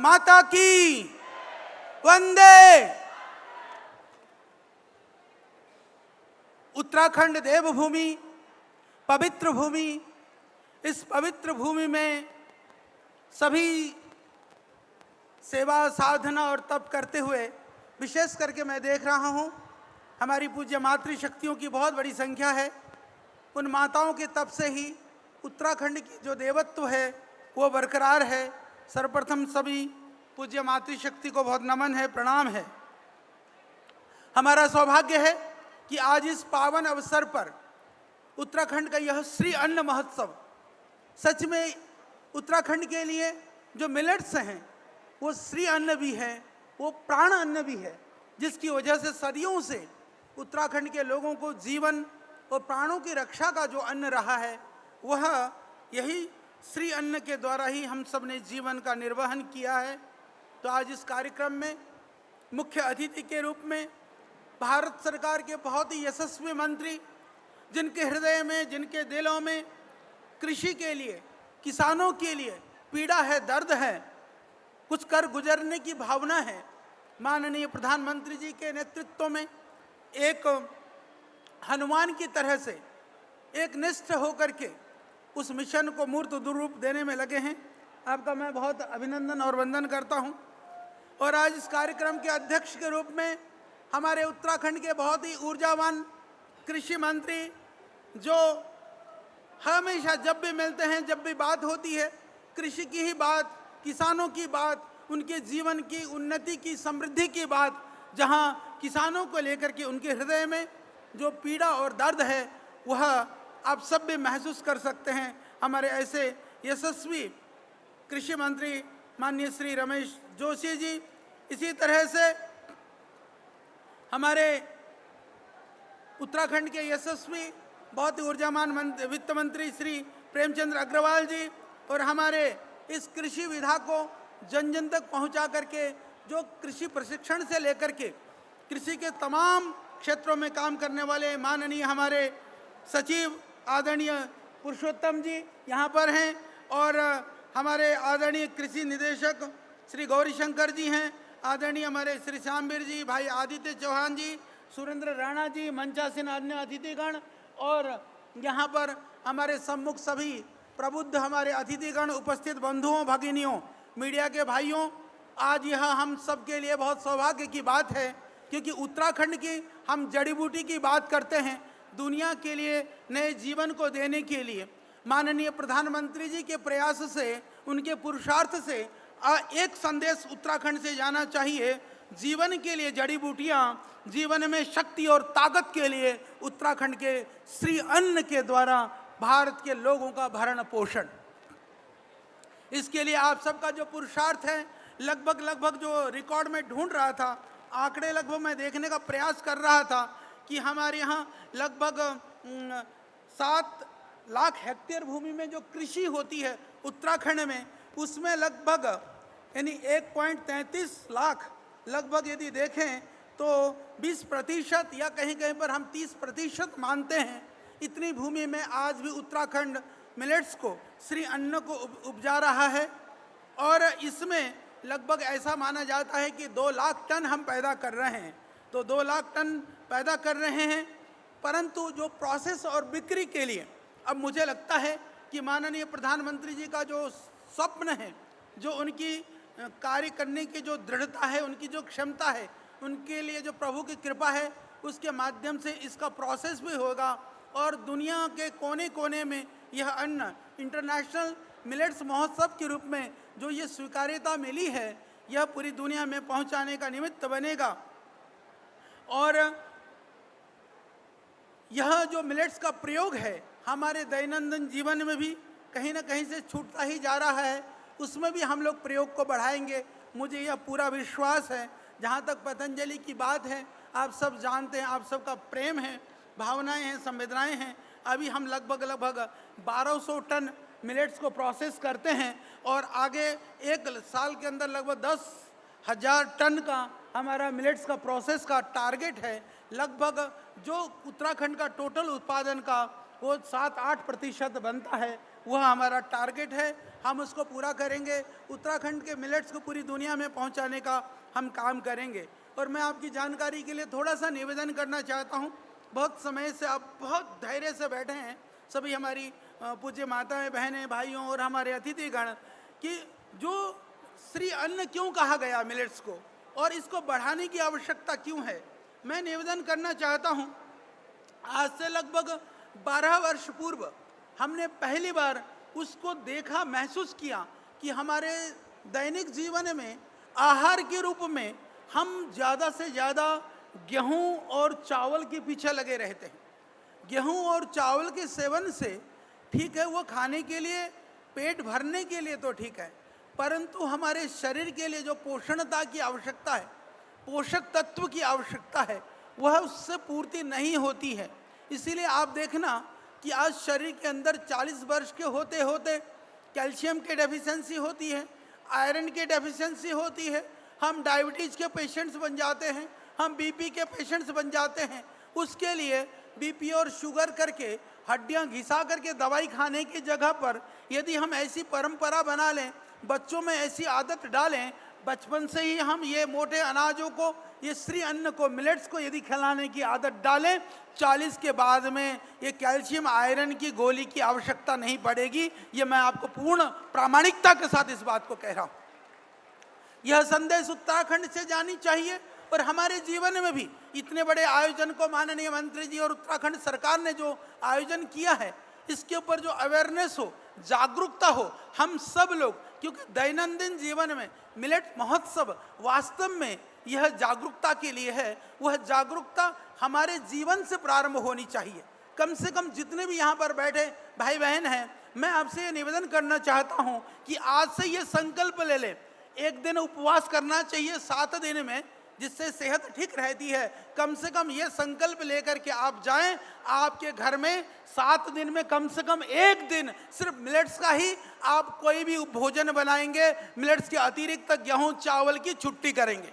माता की वंदे। उत्तराखंड देवभूमि, पवित्र भूमि। इस पवित्र भूमि में सभी सेवा साधना और तप करते हुए विशेष करके मैं देख रहा हूँ हमारी पूज्य मातृशक्तियों की बहुत बड़ी संख्या है। उन माताओं के तप से ही उत्तराखंड की जो देवत्व है वो बरकरार है। सर्वप्रथम सभी पूज्य मातृशक्ति को बहुत नमन है, प्रणाम है। हमारा सौभाग्य है कि आज इस पावन अवसर पर उत्तराखंड का यह श्री अन्न महोत्सव, सच में उत्तराखंड के लिए जो मिलेट्स हैं वो श्री अन्न भी है, वो प्राण अन्न भी है, जिसकी वजह से सदियों से उत्तराखंड के लोगों को जीवन और प्राणों की रक्षा का जो अन्न रहा है वह यही श्री अन्न के द्वारा ही हम सब ने जीवन का निर्वहन किया है। तो आज इस कार्यक्रम में मुख्य अतिथि के रूप में भारत सरकार के बहुत ही यशस्वी मंत्री, जिनके हृदय में, जिनके दिलों में कृषि के लिए, किसानों के लिए पीड़ा है, दर्द है, कुछ कर गुजरने की भावना है, माननीय प्रधानमंत्री जी के नेतृत्व में एक हनुमान की तरह से एक निष्ठ होकर के उस मिशन को मूर्त रूप देने में लगे हैं। आपका मैं बहुत अभिनंदन और वंदन करता हूं। और आज इस कार्यक्रम के अध्यक्ष के रूप में हमारे उत्तराखंड के बहुत ही ऊर्जावान कृषि मंत्री, जो हमेशा जब भी मिलते हैं, जब भी बात होती है कृषि की ही बात, किसानों की बात, उनके जीवन की उन्नति की, समृद्धि की बात, जहां किसानों को लेकर के उनके हृदय में जो पीड़ा और दर्द है वह आप सब भी महसूस कर सकते हैं। हमारे ऐसे यशस्वी कृषि मंत्री माननीय श्री रमेश जोशी जी, इसी तरह से हमारे उत्तराखंड के यशस्वी बहुत ही ऊर्जावान वित्त मंत्री श्री प्रेमचंद्र अग्रवाल जी, और हमारे इस कृषि विधा को जन जन तक पहुंचा करके जो कृषि प्रशिक्षण से लेकर के कृषि के तमाम क्षेत्रों में काम करने वाले माननीय हमारे सचिव आदरणीय पुरुषोत्तम जी यहाँ पर हैं, और हमारे आदरणीय कृषि निदेशक श्री गौरीशंकर जी हैं, आदरणीय हमारे श्री श्यामवीर जी, भाई आदित्य चौहान जी, सुरेंद्र राणा जी, मंचासीन अन्य अतिथिगण, और यहाँ पर हमारे सम्मुख सभी प्रबुद्ध हमारे अतिथिगण, उपस्थित बंधुओं, भगिनियों, मीडिया के भाइयों। आज यह हम सब के लिए बहुत सौभाग्य की बात है, क्योंकि उत्तराखंड की हम जड़ी बूटी की बात करते हैं। दुनिया के लिए नए जीवन को देने के लिए माननीय प्रधानमंत्री जी के प्रयास से, उनके पुरुषार्थ से एक संदेश उत्तराखंड से जाना चाहिए। जीवन के लिए जड़ी बूटियाँ, जीवन में शक्ति और ताकत के लिए उत्तराखंड के श्री अन्न के द्वारा भारत के लोगों का भरण पोषण। इसके लिए आप सबका जो पुरुषार्थ है, लगभग जो रिकॉर्ड में ढूंढ रहा था, आंकड़े लगभग मैं देखने का प्रयास कर रहा था कि हमारे यहाँ लगभग 7 लाख हेक्टेयर भूमि में जो कृषि होती है उत्तराखंड में, उसमें लगभग यानी 1.33 लाख लगभग यदि देखें तो 20% या कहीं कहीं पर हम 30% मानते हैं, इतनी भूमि में आज भी उत्तराखंड मिलेट्स को, श्री अन्न को उपजा रहा है। और इसमें लगभग ऐसा माना जाता है कि 2 लाख टन हम पैदा कर रहे हैं। तो 2 लाख टन पैदा कर रहे हैं, परंतु जो प्रोसेस और बिक्री के लिए अब मुझे लगता है कि माननीय प्रधानमंत्री जी का जो स्वप्न है, जो उनकी कार्य करने की जो दृढ़ता है, उनकी जो क्षमता है, उनके लिए जो प्रभु की कृपा है, उसके माध्यम से इसका प्रोसेस भी होगा और दुनिया के कोने कोने में यह अन्न इंटरनेशनल मिलेट्स महोत्सव के रूप में जो ये स्वीकार्यता मिली है, यह पूरी दुनिया में पहुंचाने का निमित्त बनेगा। और यह जो मिलेट्स का प्रयोग है हमारे दैनंदिन जीवन में भी कहीं ना कहीं से छूटता ही जा रहा है, उसमें भी हम लोग प्रयोग को बढ़ाएंगे, मुझे यह पूरा विश्वास है। जहाँ तक पतंजलि की बात है, आप सब जानते हैं, आप सबका प्रेम है, भावनाएं हैं, संवेदनाएं हैं। अभी हम लगभग 1200 टन मिलेट्स को प्रोसेस करते हैं और आगे 1 साल के अंदर लगभग 10,000 टन का हमारा मिलेट्स का प्रोसेस का टारगेट है। लगभग जो उत्तराखंड का टोटल उत्पादन का वो 7-8% बनता है, वह हमारा टारगेट है। हम उसको पूरा करेंगे। उत्तराखंड के मिलेट्स को पूरी दुनिया में पहुंचाने का हम काम करेंगे। और मैं आपकी जानकारी के लिए थोड़ा सा निवेदन करना चाहता हूं। बहुत समय से आप बहुत धैर्य से बैठे हैं सभी हमारी पूज्य माताएं, बहनें, भाइयों और हमारे अतिथिगण, कि जो श्री अन्न क्यों कहा गया मिलेट्स को और इसको बढ़ाने की आवश्यकता क्यों है। मैं निवेदन करना चाहता हूं, आज से लगभग 12 वर्ष पूर्व हमने पहली बार उसको देखा, महसूस किया कि हमारे दैनिक जीवन में आहार के रूप में हम ज़्यादा से ज़्यादा गेहूं और चावल के पीछे लगे रहते हैं। गेहूं और चावल के सेवन से ठीक है, वो खाने के लिए, पेट भरने के लिए तो ठीक है, परंतु हमारे शरीर के लिए जो पोषणता की आवश्यकता है, पोषक तत्व की आवश्यकता है, वह उससे पूर्ति नहीं होती है। इसीलिए आप देखना कि आज शरीर के अंदर 40 वर्ष के होते होते कैल्शियम के डेफिशिएंसी होती है, आयरन के डेफिशिएंसी होती है, हम डायबिटीज़ के पेशेंट्स बन जाते हैं, हम बीपी के पेशेंट्स बन जाते हैं। उसके लिए बीपी और शुगर करके हड्डियां घिसा करके दवाई खाने की जगह पर यदि हम ऐसी परंपरा बना लें, बच्चों में ऐसी आदत डालें, बचपन से ही हम ये मोटे अनाजों को, ये श्री अन्न को, मिलेट्स को यदि खिलाने की आदत डालें, 40 के बाद में ये कैल्शियम आयरन की गोली की आवश्यकता नहीं पड़ेगी। ये मैं आपको पूर्ण प्रामाणिकता के साथ इस बात को कह रहा हूँ। यह संदेश उत्तराखंड से जानी चाहिए और हमारे जीवन में भी इतने बड़े आयोजन को माननीय मंत्री जी और उत्तराखंड सरकार ने जो आयोजन किया है, इसके ऊपर जो अवेयरनेस हो, जागरूकता हो, हम सब लोग, क्योंकि दैनंदिन जीवन में मिलेट महोत्सव वास्तव में यह जागरूकता के लिए है। वह जागरूकता हमारे जीवन से प्रारंभ होनी चाहिए। कम से कम जितने भी यहाँ पर बैठे भाई बहन हैं, मैं आपसे ये निवेदन करना चाहता हूँ कि आज से ये संकल्प ले लें, एक दिन उपवास करना चाहिए 7 दिन में, जिससे सेहत ठीक रहती है। कम से कम ये संकल्प लेकर के आप जाएं, आपके घर में 7 दिन में कम से कम एक दिन सिर्फ मिलेट्स का ही आप कोई भी भोजन बनाएंगे, मिलेट्स के अतिरिक्त गेहूं चावल की छुट्टी करेंगे।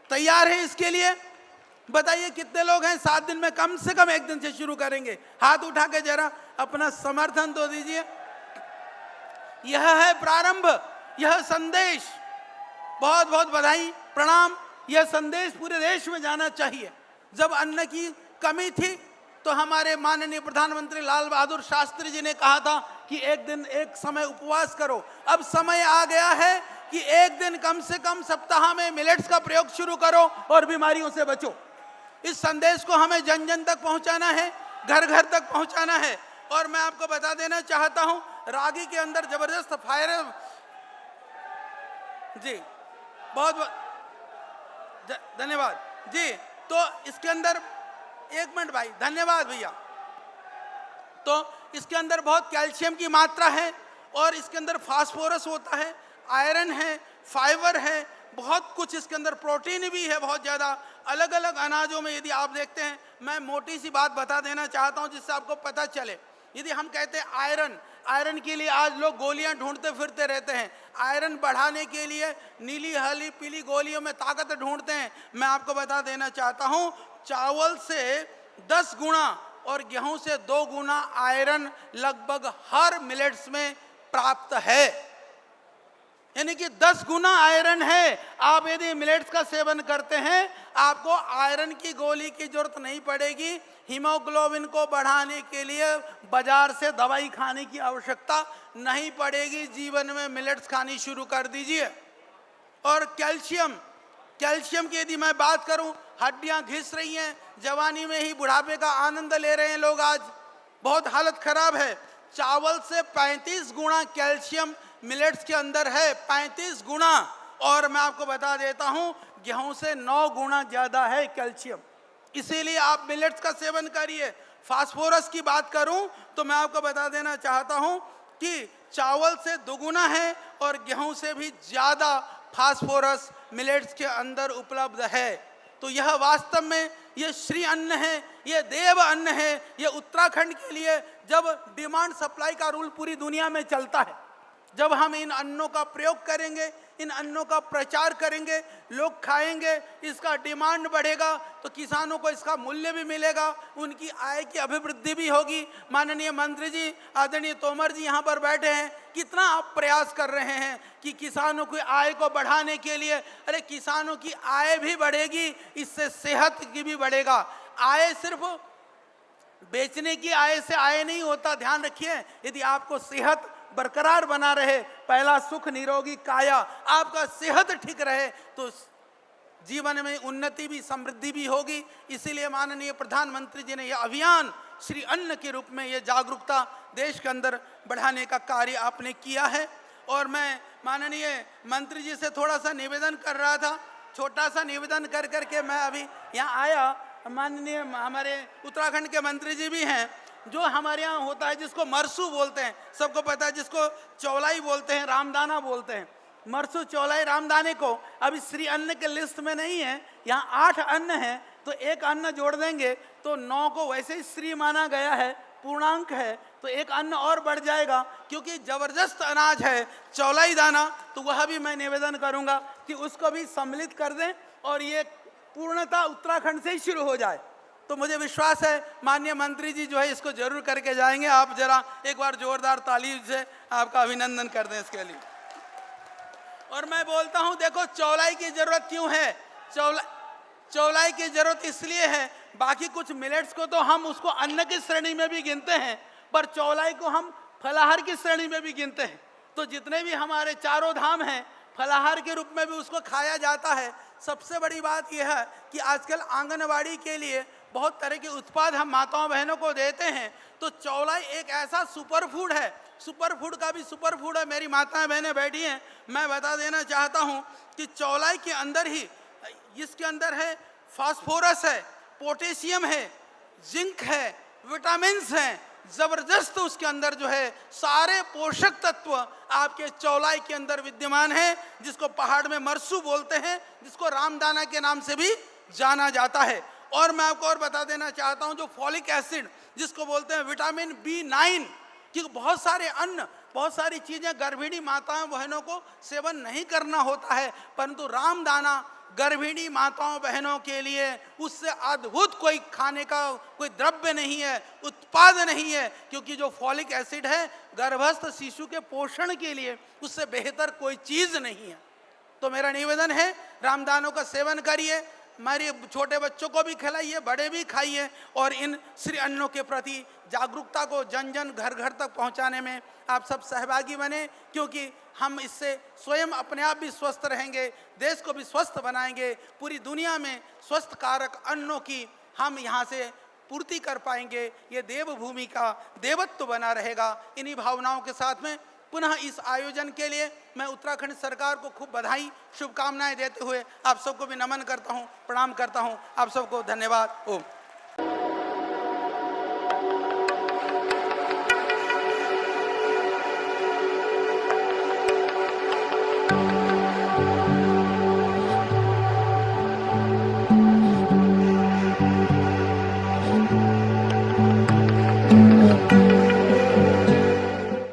तैयार है इसके लिए? बताइए कितने लोग हैं? 7 दिन में कम से कम एक दिन से शुरू करेंगे। हाथ उठा के जरा अपना समर्थन तो दीजिए। यह है प्रारंभ, यह संदेश। बहुत बहुत बधाई, प्रणाम। यह संदेश पूरे देश में जाना चाहिए। जब अन्न की कमी थी तो हमारे माननीय प्रधानमंत्री लाल बहादुर शास्त्री जी ने कहा था कि एक दिन एक समय उपवास करो। अब समय आ गया है कि एक दिन कम से कम सप्ताह में मिलेट्स का प्रयोग शुरू करो और बीमारियों से बचो। इस संदेश को हमें जन जन तक पहुंचाना है, घर घर तक पहुंचाना है। और मैं आपको बता देना चाहता हूं, रागी के अंदर जबरदस्त फायर जी, बहुत धन्यवाद जी। तो इसके अंदर, एक मिनट भाई, धन्यवाद भैया। तो इसके अंदर बहुत कैल्शियम की मात्रा है और इसके अंदर फास्फोरस होता है, आयरन है, फाइबर है, बहुत कुछ इसके अंदर, प्रोटीन भी है बहुत ज़्यादा। अलग अलग अनाजों में यदि आप देखते हैं, मैं मोटी सी बात बता देना चाहता हूं जिससे आपको पता चले। यदि हम कहते हैं आयरन, आयरन के लिए आज लोग गोलियां ढूंढते फिरते रहते हैं। आयरन बढ़ाने के लिए नीली हरी पीली गोलियों में ताकत ढूंढते हैं। मैं आपको बता देना चाहता हूं, चावल से 10 गुना और गेहूं से 2 गुना आयरन लगभग हर मिलेट्स में प्राप्त है, यानी कि 10 गुना आयरन है। आप यदि मिलेट्स का सेवन करते हैं, आपको आयरन की गोली की जरूरत नहीं पड़ेगी। हीमोग्लोबिन को बढ़ाने के लिए बाजार से दवाई खाने की आवश्यकता नहीं पड़ेगी। जीवन में मिलेट्स खानी शुरू कर दीजिए। और कैल्शियम की यदि मैं बात करूं, हड्डियां घिस रही हैं, जवानी में ही बुढ़ापे का आनंद ले रहे हैं लोग, आज बहुत हालत खराब है। चावल से 35 गुना कैल्शियम मिलेट्स के अंदर है, 35 गुना। और मैं आपको बता देता हूं, गेहूं से 9 गुना ज़्यादा है कैल्शियम। इसीलिए आप मिलेट्स का सेवन करिए। फास्फोरस की बात करूं तो मैं आपको बता देना चाहता हूं कि चावल से 2 गुना है और गेहूं से भी ज़्यादा फास्फोरस मिलेट्स के अंदर उपलब्ध है। तो यह वास्तव में ये श्री अन्न है, ये देव अन्न है। ये उत्तराखंड के लिए, जब डिमांड सप्लाई का रूल पूरी दुनिया में चलता है, जब हम इन अन्नों का प्रयोग करेंगे, इन अन्नों का प्रचार करेंगे, लोग खाएंगे, इसका डिमांड बढ़ेगा, तो किसानों को इसका मूल्य भी मिलेगा, उनकी आय की अभिवृद्धि भी होगी। माननीय मंत्री जी, आदरणीय तोमर जी यहाँ पर बैठे हैं, कितना आप प्रयास कर रहे हैं कि किसानों की आय को बढ़ाने के लिए। अरे किसानों की आय भी बढ़ेगी, इससे सेहत की भी बढ़ेगा। आय सिर्फ बेचने की आय से आय नहीं होता, ध्यान रखिए। यदि आपको सेहत बरकरार बना रहे, पहला सुख निरोगी काया, आपका सेहत ठीक रहे तो जीवन में उन्नति भी समृद्धि भी होगी। इसीलिए माननीय प्रधानमंत्री जी ने यह अभियान श्री अन्न के रूप में ये जागरूकता देश के अंदर बढ़ाने का कार्य आपने किया है। और मैं माननीय मंत्री जी से थोड़ा सा निवेदन कर रहा था, छोटा सा निवेदन कर करके मैं अभी यहाँ आया। माननीय हमारे उत्तराखंड के मंत्री जी भी हैं, जो हमारे यहाँ होता है जिसको मरसू बोलते हैं, सबको पता है, जिसको चौलाई बोलते हैं, रामदाना बोलते हैं। मरसू, चौलाई, रामदाने को अभी श्री अन्न के लिस्ट में नहीं है, यहाँ 8 अन्न हैं, तो एक अन्न जोड़ देंगे तो 9 को वैसे ही श्री माना गया है, पूर्णांक है, तो एक अन्न और बढ़ जाएगा, क्योंकि जबरदस्त अनाज है चौलाई दाना। तो वह भी मैं निवेदन करूँगा कि उसको भी सम्मिलित कर दें और ये पूर्णतः उत्तराखंड से ही शुरू हो जाए। तो मुझे विश्वास है माननीय मंत्री जी जो है इसको जरूर करके जाएंगे। आप जरा एक बार जोरदार ताली से आपका अभिनंदन कर दें इसके लिए। और मैं बोलता हूं, देखो चौलाई की जरूरत क्यों है? चौलाई की जरूरत इसलिए है, बाकी कुछ मिलेट्स को तो हम उसको अन्न की श्रेणी में भी गिनते हैं, पर चौलाई को हम फलाहार की श्रेणी में भी गिनते हैं। तो जितने भी हमारे चारों धाम हैं, फलाहार के रूप में भी उसको खाया जाता है। सबसे बड़ी बात यह है कि आजकल आंगनवाड़ी के लिए बहुत तरह के उत्पाद हम माताओं बहनों को देते हैं, तो चौलाई एक ऐसा सुपर फूड है, सुपर फूड का भी सुपर फूड है। मेरी माताएं बहनें बैठी हैं, मैं बता देना चाहता हूं कि चौलाई के अंदर ही, इसके अंदर है फास्फोरस है, पोटेशियम है, जिंक है, विटामिन्स हैं, जबरदस्त उसके अंदर जो है सारे पोषक तत्व आपके चौलाई के अंदर विद्यमान है, जिसको पहाड़ में मरसू बोलते हैं, जिसको रामदाना के नाम से भी जाना जाता है। और मैं आपको और बता देना चाहता हूं, जो फॉलिक एसिड जिसको बोलते हैं, विटामिन B9, क्योंकि बहुत सारे अन्न, बहुत सारी चीजें गर्भिणी माताओं बहनों को सेवन नहीं करना होता है, परंतु रामदाना गर्भिणी माताओं बहनों के लिए उससे अद्भुत कोई खाने का कोई द्रव्य नहीं है, उत्पाद नहीं है, क्योंकि जो फॉलिक एसिड है गर्भस्थ शिशु के पोषण के लिए उससे बेहतर कोई चीज नहीं है। तो मेरा निवेदन है, रामदानों का सेवन करिए, हमारे छोटे बच्चों को भी खिलाइए, बड़े भी खाइए, और इन श्री अन्नों के प्रति जागरूकता को जन जन घर घर तक पहुंचाने में आप सब सहभागी बने, क्योंकि हम इससे स्वयं अपने आप भी स्वस्थ रहेंगे, देश को भी स्वस्थ बनाएंगे, पूरी दुनिया में स्वस्थ कारक अन्नों की हम यहाँ से पूर्ति कर पाएंगे। ये देवभूमि का देवत्व बना रहेगा। इन्हीं भावनाओं के साथ में पुनः इस आयोजन के लिए मैं उत्तराखंड सरकार को खूब बधाई, शुभकामनाएं देते हुए आप सबको भी नमन करता हूं, प्रणाम करता हूं। आप सबको धन्यवाद। ओम।